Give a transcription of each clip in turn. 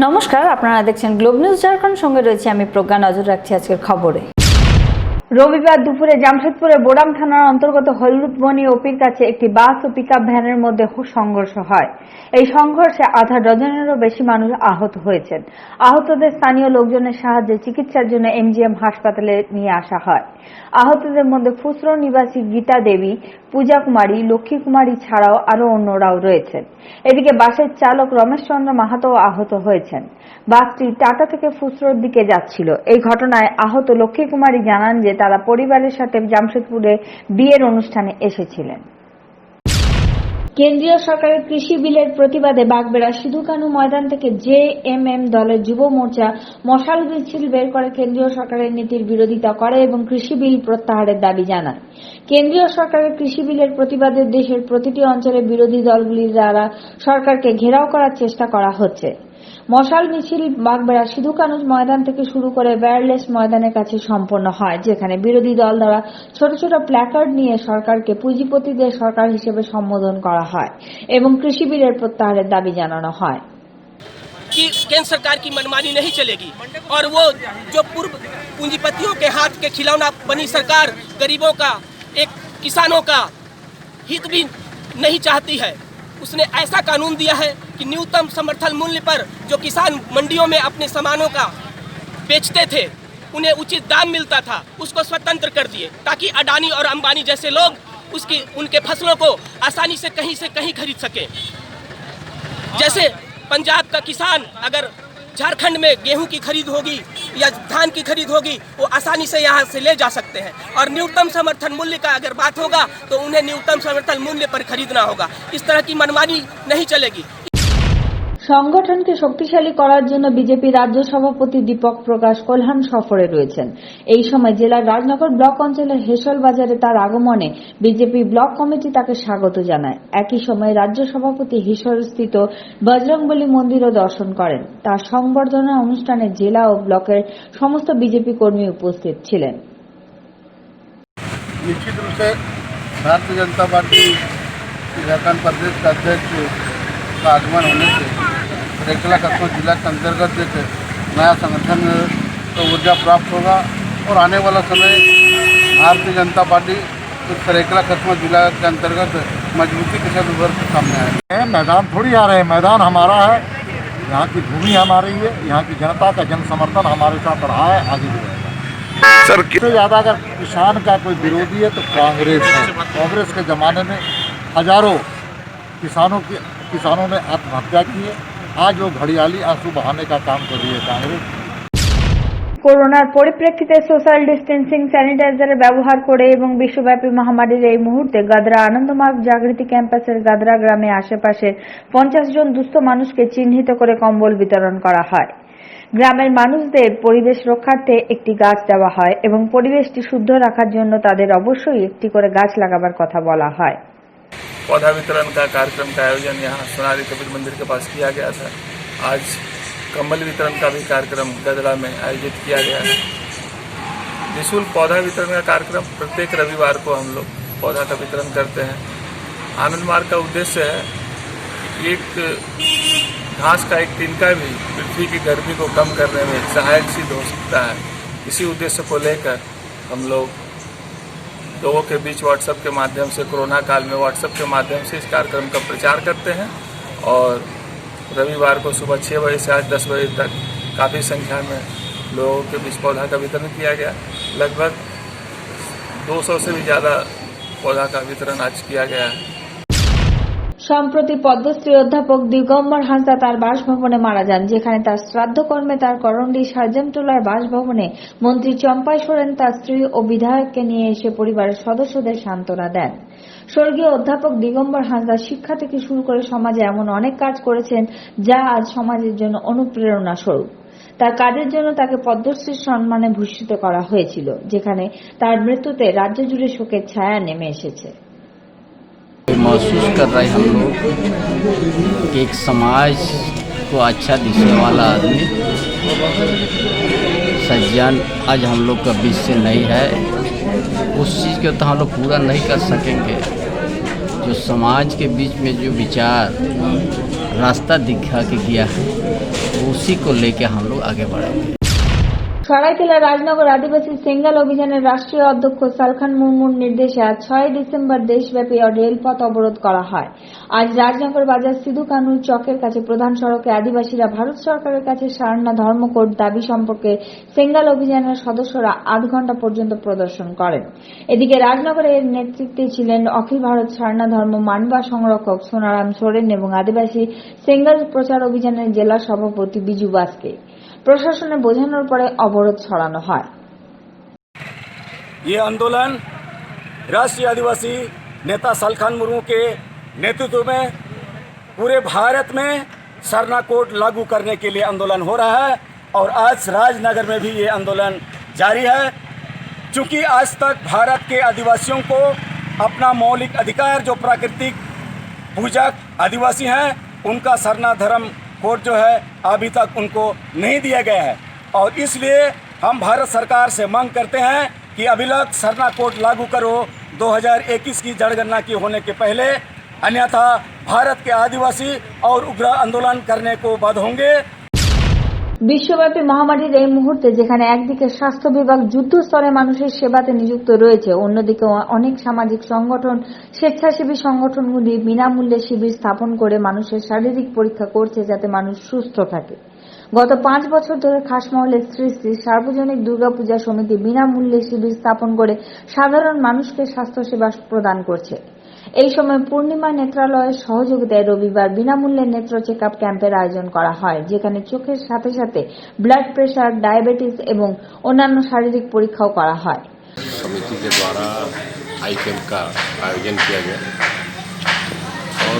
নমস্কার, আপনারা দেখছেন গ্লোব নিউজ ঝাড়খণ্ড। সঙ্গে রয়েছে আমি প্রজ্ঞা। নজর রাখছি আজকের খবরে। রবিবার দুপুরে জামশেদপুরের বোড়াম থানার অন্তর্গত হলুদবনি ওপির কাছে একটি বাস ও পিকআপ ভ্যানের মধ্যে সংঘর্ষ হয়। এই সংঘর্ষে আধা ডজনেরও বেশি মানুষ আহত হয়েছেন। আহতদের স্থানীয় লোকজনের সাহায্যে চিকিৎসার জন্য এমজিএম হাসপাতালে নিয়ে আসা হয়। আহতদের মধ্যে ফুসরো নিবাসী গীতা দেবী, পূজা কুমারী, লক্ষ্মী কুমারী ছাড়াও আরও অন্যরাও রয়েছেন। এদিকে বাসের চালক রমেশ চন্দ্র মাহাতো আহত হয়েছেন। বাসটি টাটা থেকে ফুসরোর দিকে যাচ্ছিল। এই ঘটনায় আহত লক্ষ্মী কুমারী জানান যে তারা পরিবারের সাথে জামশেদপুরে বিয়ের অনুষ্ঠানে এসেছিলেন। কেন্দ্রীয় সরকারের কৃষি বিলের প্রতিবাদে বাগবেড়া সিধু কানু ময়দান থেকে জেএমএম দলের যুব মোর্চা মশাল মিছিল বের করে কেন্দ্রীয় সরকারের নীতির বিরোধিতা করে এবং কৃষি বিল প্রত্যাহারের দাবি জানায়। কেন্দ্রীয় সরকারের কৃষি বিলের প্রতিবাদে দেশের প্রতিটি অঞ্চলে বিরোধী দলগুলির দ্বারা সরকারকে ঘেরাও করার চেষ্টা করা হচ্ছে। মশাল মিছিল বাগবেড়া সিধু কানু ময়দান থেকে শুরু করে বেয়ারলেস ময়দানের কাছে সম্পন্ন হয়, যেখানে বিরোধী দল দ্বারা ছোট ছোট প্ল্যাকার্ড নিয়ে সরকারকে পুঁজিপতিদের সরকার হিসেবে সম্বোধন করা হয় এবং কৃষি বিলের প্রত্যাহারের দাবি জানানো হয়। कि केंद्र सरकार की मनमानी नहीं चलेगी और वो जो पूर्व पूंजीपतियों के हाथ के खिलौना बनी सरकार गरीबों का, एक किसानों का हित भी नहीं चाहती है। उसने ऐसा कानून दिया है कि न्यूनतम समर्थन मूल्य पर जो किसान मंडियों में अपने सामानों का बेचते थे, उन्हें उचित दाम मिलता था, उसको स्वतंत्र कर दिए ताकि अडानी और अंबानी जैसे लोग उनके फसलों को आसानी से कहीं खरीद सके। जैसे पंजाब का किसान अगर झारखंड में गेहूं की खरीद होगी या धान की खरीद होगी, वो आसानी से यहाँ से ले जा सकते हैं। और न्यूनतम समर्थन मूल्य का अगर बात होगा तो उन्हें न्यूनतम समर्थन मूल्य पर खरीदना होगा। इस तरह की मनमानी नहीं चलेगी। সংগঠনকে শক্তিশালী করার জন্য বিজেপি রাজ্য সভাপতি দীপক প্রকাশ কল্যাণ সফরে রয়েছেন। এই সময় জেলার রাজনগর ব্লক অঞ্চলের হেসল বাজারে তার আগমনে বিজেপি ব্লক কমিটি তাকে স্বাগত জানায়। একই সময় রাজ্য সভাপতি হিসলস্থিত বজরংবলী মন্দিরও দর্শন করেন। তার সংবর্ধনা অনুষ্ঠানে জেলা ও ব্লকের সমস্ত বিজেপি কর্মী উপস্থিত ছিলেন। निश्चित रूप से भारतीय जनता पार्टी झारखंड प्रदेश का अध्यक्ष का आगमन होने से सरायकेला कस्बा जिला के अंतर्गत एक नया संगठन को ऊर्जा प्राप्त होगा और आने वाला समय भारतीय जनता पार्टी सरायकेला कस्बा जिला के अंतर्गत मजबूती के साथ उभर के सामने आए। मैदान थोड़ी आ रहे हैं, मैदान हमारा है, यहाँ की भूमि हमारी है, यहाँ की जनता का जन समर्थन हमारे साथ रहा है, आगे भी रहेगा। सर सबसे ज़्यादा अगर किसान का कोई विरोधी है तो कांग्रेस है। कांग्रेस के ज़माने में हजारों किसानों ने आत्महत्या की है। आज वो घड़ियाली आंसू बहाने का काम कर रही है कांग्रेस। করোনার পরিপ্রেক্ষিতে সোশ্যাল ডিস্টেন্সিং, স্যানিটাইজারের ব্যবহার করে এবং বিশ্বব্যাপী মহামারীর এই মুহূর্তে গাদরা আনন্দমার্গ জাগৃতি ক্যাম্পাসের গাদরা গ্রামে আশেপাশের 50 জন দুস্থ মানুষকে চিহ্নিত করে কম্বল বিতরণ করা হয়। গ্রামের মানুষদের পরিবেশ রক্ষার্থে একটি গাছ দেওয়া হয় এবং পরিবেশটি শুদ্ধ রাখার জন্য তাদের অবশ্যই একটি করে গাছ লাগাবার কথা বলা হয়। पौधा वितरण का कार्यक्रम का आयोजन यहाँ सोनारी कबीर मंदिर के पास किया गया था। आज कंबल वितरण का भी कार्यक्रम गदरा में आयोजित किया गया है। निःशुल्क पौधा वितरण का कार्यक्रम प्रत्येक रविवार को हम लोग पौधा का वितरण करते हैं। आनंद मार्ग का उद्देश्य है एक घास का एक तिनका भी पृथ्वी की गर्मी को कम करने में सहायक सिद्ध हो सकता है। इसी उद्देश्य को लेकर हम लोग लोगों के बीच व्हाट्सएप के माध्यम से, कोरोना काल में व्हाट्सएप के माध्यम से इस कार्यक्रम का प्रचार करते हैं और रविवार को सुबह 6 बजे से आज 10 बजे तक काफ़ी संख्या में लोगों के बीच पौधा का वितरण किया गया। लगभग 200 से भी ज़्यादा पौधा का वितरण आज किया गया है। সম্প্রতি পদ্মশ্রী অধ্যাপক দিগম্বর হাঁসদা তার বাসভবনে মারা যান, যেখানে তার শ্রাদ্ধ কর্মে তার করন্ডি সার্জেন্টলার বাসভবনে মন্ত্রী চম্পাই সোরেন তার স্ত্রী ও বিধায়ককে নিয়ে এসে পরিবারের সদস্যদের সান্ত্বনা দেন। স্বর্গীয় অধ্যাপক দিগম্বর হাঁসদা শিক্ষা থেকে শুরু করে সমাজে এমন অনেক কাজ করেছেন যা আজ সমাজের জন্য অনুপ্রেরণা স্বরূপ। তার কাজের জন্য তাকে পদ্মশ্রীর সম্মানে ভূষিত করা হয়েছিল, যেখানে তার মৃত্যুতে রাজ্য জুড়ে শোকের ছায়া নেমে এসেছে। महसूस कर रहे हम लोग कि एक समाज को अच्छा दिखने वाला आदमी सज्जन आज हम लोग का बीच से नहीं है। उस चीज़ को तो हम लोग पूरा नहीं कर सकेंगे जो समाज के बीच में जो विचार रास्ता दिखा के किया है, उसी को लेके हम लोग आगे बढ़ेंगे। সরাইকেলা রাজনগর আদিবাসী সেঙ্গাল অভিযানের রাষ্ট্রীয় অধ্যক্ষ সালখান মুর্মুর নির্দেশে আজ 6 ডিসেম্বর দেশব্যাপী রেলপথ অবরোধ করা হয়। আজ রাজনগর বাজার সিধু কানু চকের কাছে প্রধান সড়কে আদিবাসীরা ভারত সরকারের কাছে সারনা ধর্মকোড দাবি সম্পর্কে সেঙ্গাল অভিযানের সদস্যরা আধ ঘন্টা পর্যন্ত প্রদর্শন করেন। এদিকে রাজনগরের নেতৃত্বে ছিলেন অখিল ভারত সারনা ধর্ম মানবা সংরক্ষক সোনারাম সোরেন এবং আদিবাসী সেঙ্গাল প্রচার অভিযানের জেলা সভাপতি বিজু বাস্কে। প্রশাসনে বোঝানোর পরে অবরোধ ছড়ানো হয়। ये आंदोलन राष्ट्रीय आदिवासी नेता सालखान मुर्मू के नेतृत्व में पूरे भारत में सरना कोड लागू करने के लिए आंदोलन हो रहा है और आज राजनगर में भी ये आंदोलन जारी है। चूँकि आज तक भारत के आदिवासियों को अपना मौलिक अधिकार जो प्राकृतिक पूजक आदिवासी हैं उनका सरना धर्म कोड जो है अभी तक उनको नहीं दिया गया है और इसलिए हम भारत सरकार से मांग करते हैं कि अभिलक सरना कोड लागू करो 2021 की जनगणना की होने के पहले, अन्यथा भारत के आदिवासी और उग्र आंदोलन करने को बाध्य होंगे। বিশ্বব্যাপী মহামারীর এই মুহূর্তে যেখানে একদিকে স্বাস্থ্য বিভাগ যুদ্ধস্তরে মানুষের সেবাতে নিযুক্ত রয়েছে, অন্যদিকে অনেক সামাজিক সংগঠন স্বেচ্ছাসেবী সংগঠনগুলি বিনামূল্যে শিবির স্থাপন করে মানুষের শারীরিক পরীক্ষা করছে যাতে মানুষ সুস্থ থাকে। গত 5 বছর ধরে খাসমহলের শ্রী শ্রী সার্বজনিক দুর্গাপূজা সমিতি বিনামূল্যে শিবির স্থাপন করে সাধারণ মানুষকে স্বাস্থ্যসেবা প্রদান করছে। এই সময় পূর্ণিমা নেত্রালয়ের সহযোগিতায় রবিবার বিনামূল্যে নেত্র চেক আপ ক্যাম্পের আয়োজন করা হয়, যেখানে চোখের সাথে সাথে ব্লাড প্রেশার, ডায়াবেটিস এবং অন্যান্য শারীরিক পরীক্ষাও করা হয়। समिति के द्वारा आई कैंप का आयोजन किया गया और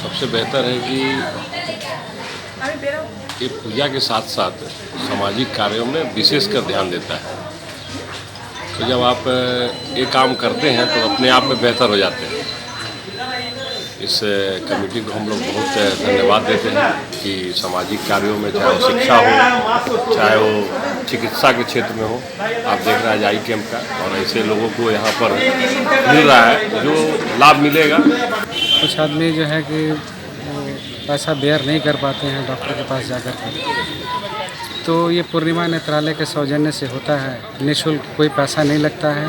सबसे बेहतर है कि ये पूजा के साथ साथ सामाजिक कार्यों में विशेषकर ध्यान देता है। तो जब आप ये काम करते हैं तो अपने आप में बेहतर हो जाते हैं। इस कमेटी को हम लोग बहुत धन्यवाद देते हैं कि सामाजिक कार्यों में चाहे वो शिक्षा हो, चाहे वो चिकित्सा के क्षेत्र में हो, आप देख रहे हैं आज आई कैंप का और ऐसे लोगों को यहाँ पर मिल रहा है जो लाभ मिलेगा। कुछ आदमी जो है कि पैसा बेयर नहीं कर पाते हैं डॉक्टर के पास जाकर के, तो ये पूर्णिमा नेत्रालय के सौजन्य से होता है। निःशुल्क, कोई पैसा नहीं लगता है।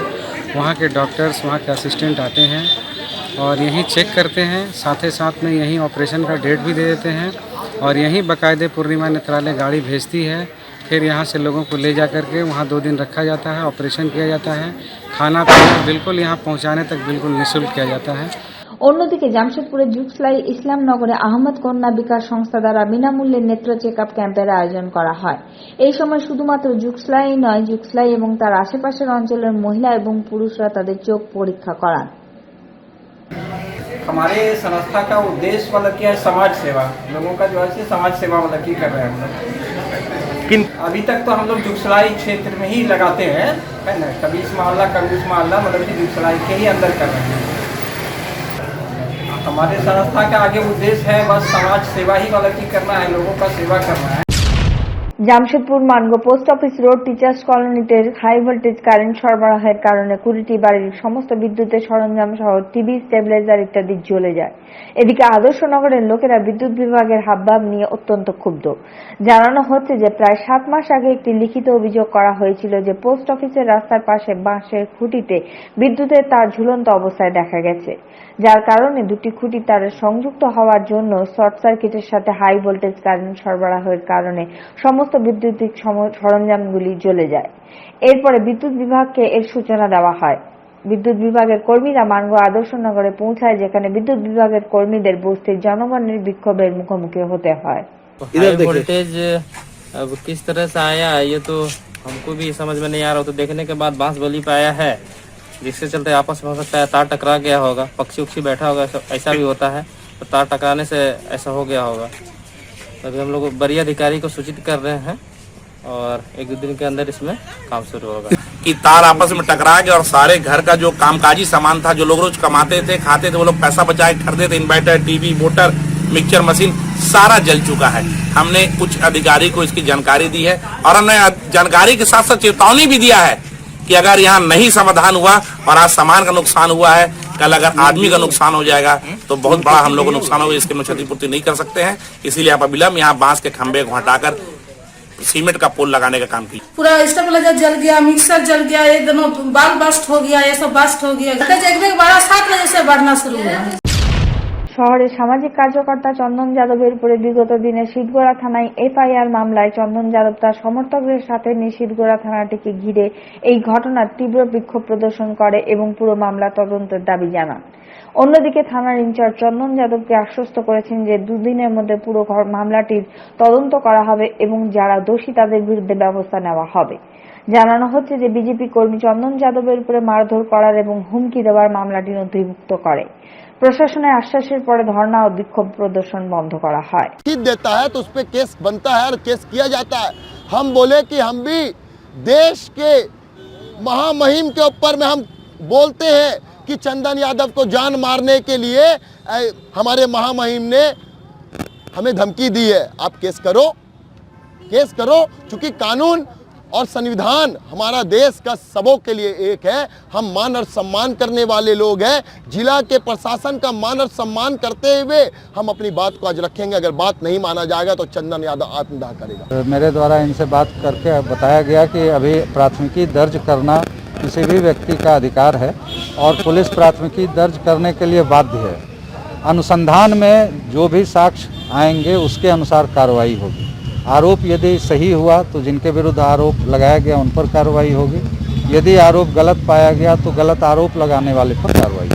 वहाँ के डॉक्टर्स, वहाँ के असिस्टेंट आते हैं और यहीं चेक करते हैं, साथ ही साथ में यहीं ऑपरेशन का डेट भी दे देते हैं और यहीं बाकायदे पूर्णिमा नेत्रालय गाड़ी भेजती है। फिर यहाँ से लोगों को ले जा कर के वहाँ 2 दिन रखा जाता है, ऑपरेशन किया जाता है, खाना पीना बिल्कुल यहाँ पहुँचाने तक बिल्कुल निःशुल्क किया जाता है। অন্যদিকে জামশেদপুরের জুকসলাই ইসলামনগরে আহমদ কন্যা বিকাশ সংস্থা দ্বারা বিনামূল্যে নেত্র চেক আপ ক্যাম্পের আয়োজন করা হয়। এই সময় শুধুমাত্র জুকসলাই নয়, জুকসলাই এবং তার আশেপাশের অঞ্চলের মহিলা এবং পুরুষরা তাদের চোখ পরীক্ষা করান। हमारे संस्था का उद्देश्य मतलब क्या है, समाज सेवा। लोगों का जो है समाज सेवा मतलब की कर रहे हैं हम लोग। अभी तक तो हम लोग जुगसलाई क्षेत्र में ही लगाते हैं, है ना, कभी इस मोहल्ला कभी उस मोहल्ला, मतलब कि जुगसलाई के ही अंदर कर रहे हैं। हमारे संस्था का आगे उद्देश्य है बस समाज सेवा ही मतलब की करना है, लोगों का सेवा करना है। Jamshedpur Mango post office road teachers কলোনিতে হাই ভোল্টেজ কারেন্ট সরবরাহের কারণে 20টি বাড়ির সমস্ত বিদ্যুতের সরঞ্জাম সহ টিভি, স্টেবিলাইজার ইত্যাদি জ্বলে যায়। এদিকে আদর্শনগরের লোকেরা বিদ্যুৎ বিভাগের হাবভাব নিয়ে অত্যন্ত ক্ষুব্ধ। জানানো হচ্ছে যে প্রায় 7 মাস আগে একটি লিখিত অভিযোগ করা হয়েছিল যে পোস্ট অফিসের রাস্তার পাশে বাঁশের খুঁটিতে বিদ্যুতের তার ঝুলন্ত অবস্থায় দেখা গেছে, যার কারণে 2টি খুঁটি তারের সংযুক্ত হওয়ার জন্য শর্ট সার্কিটের সাথে হাই ভোল্টেজ কারেন্ট সরবরাহের কারণে সমস্ত বৈদ্যুতিক সরঞ্জামগুলি জ্বলে যায়। এরপরে বিদ্যুৎ বিভাগকে এর সূচনা দেওয়া হয়। বিদ্যুৎ বিভাগের কর্মীরা মানগো আদর্শনগরে পৌঁছায়, যেখানে বিদ্যুৎ বিভাগের কর্মীদের বস্তির জনগণের বিক্ষোভের মুখোমুখি হতে হয়। वोल्टेज अब किस तरह से आया ये तो हमको भी समझ में नहीं आ रहा, तो देखने के बाद बांस बली पे आया है, जिसके चलते आपस में हो सकता है तार टकरा गया होगा, पक्षी उक्षी बैठा होगा, ऐसा भी होता है, तो तार टकराने से ऐसा हो गया होगा। अभी हम लोग बड़ी अधिकारी को सूचित कर रहे हैं और 1-2 दिन के अंदर इसमें काम शुरू होगा। कि तार आपस में टकरा गया और सारे घर का जो कामकाजी सामान था, जो लोग रोज कमाते थे, खाते थे, वो लोग पैसा बचाए खरीदे थे, inverter, TV, motor, mixture machine सारा जल चुका है। हमने कुछ अधिकारी को इसकी जानकारी दी है और हमने जानकारी के साथ साथ चेतावनी भी दिया है कि अगर यहाँ नहीं समाधान हुआ और आज सामान का नुकसान हुआ है कल अगर आदमी का नुकसान हो जाएगा तो बहुत बड़ा हम लोग को नुकसान होगा, इसके हम क्षतिपूर्ति नहीं कर सकते हैं। इसीलिए आप अविलंब यहाँ बांस के खंभे को हटाकर सीमेंट का पोल लगाने का काम किया। पूरा स्टेबलाइजर जल गया, मिक्सर जल गया, ये दोनों बाल बस्ट हो गया, ये सब बस्ट हो गया। एक बड़ा 7 बजे से बढ़ना शुरू हुआ। শহরের সামাজিক কার্যকর্তা চন্দন যাদবের উপরে বিগত দিনে শীতগড়া থানায় এফআইআর মামলায় চন্দন যাদব তার সমর্থকদের সাথে নিয়ে শীতগড়া থানাটিকে ঘিরে এই ঘটনার তীব্র বিক্ষোভ প্রদর্শন করে এবং পুরো মামলা তদন্তের দাবি জানান। অন্যদিকে থানার ইনচার্জ চন্দন যাদবকে আশ্বস্ত করেছেন যে দুদিনের মধ্যে পুরো মামলাটির তদন্ত করা হবে এবং যারা দোষী তাদের বিরুদ্ধে ব্যবস্থা নেওয়া হবে। জানানো হচ্ছে যে বিজেপি কর্মী চন্দন যাদবের উপরে মারধর করার এবং হুমকি দেওয়ার মামলাটি নথিভুক্ত করে। প্রশাসনের আশ্বাসের পরে ধর্ণা ও বিক্ষোভ প্রদর্শন বন্ধ করা হয়। देता है तो उस पे केस बनता है और केस किया जाता है। हम बोले कि हम भी देश के महामहिम के ऊपर में हम बोलते हैं कि चंदन यादव को जान मारने के लिए हमारे महामहिम ने हमें धमकी दी है। आप केस करो, चूंकि कानून और संविधान हमारा देश का सबों के लिए एक है। हम मान और सम्मान करने वाले लोग हैं। जिला के प्रशासन का मान और सम्मान करते हुए हम अपनी बात को आज रखेंगे। अगर बात नहीं माना जाएगा तो चंदन यादव आत्मदाह करेगा। मेरे द्वारा इनसे बात करके बताया गया कि अभी प्राथमिकी दर्ज करना किसी भी व्यक्ति का अधिकार है और पुलिस प्राथमिकी दर्ज करने के लिए बाध्य है। अनुसंधान में जो भी साक्ष्य आएंगे उसके अनुसार कार्रवाई होगी। आरोप यदि सही हुआ तो जिनके विरुद्ध आरोप लगाया गया उन पर कार्रवाई होगी। यदि आरोप गलत पाया गया तो गलत आरोप लगाने वाले पर कार्रवाई।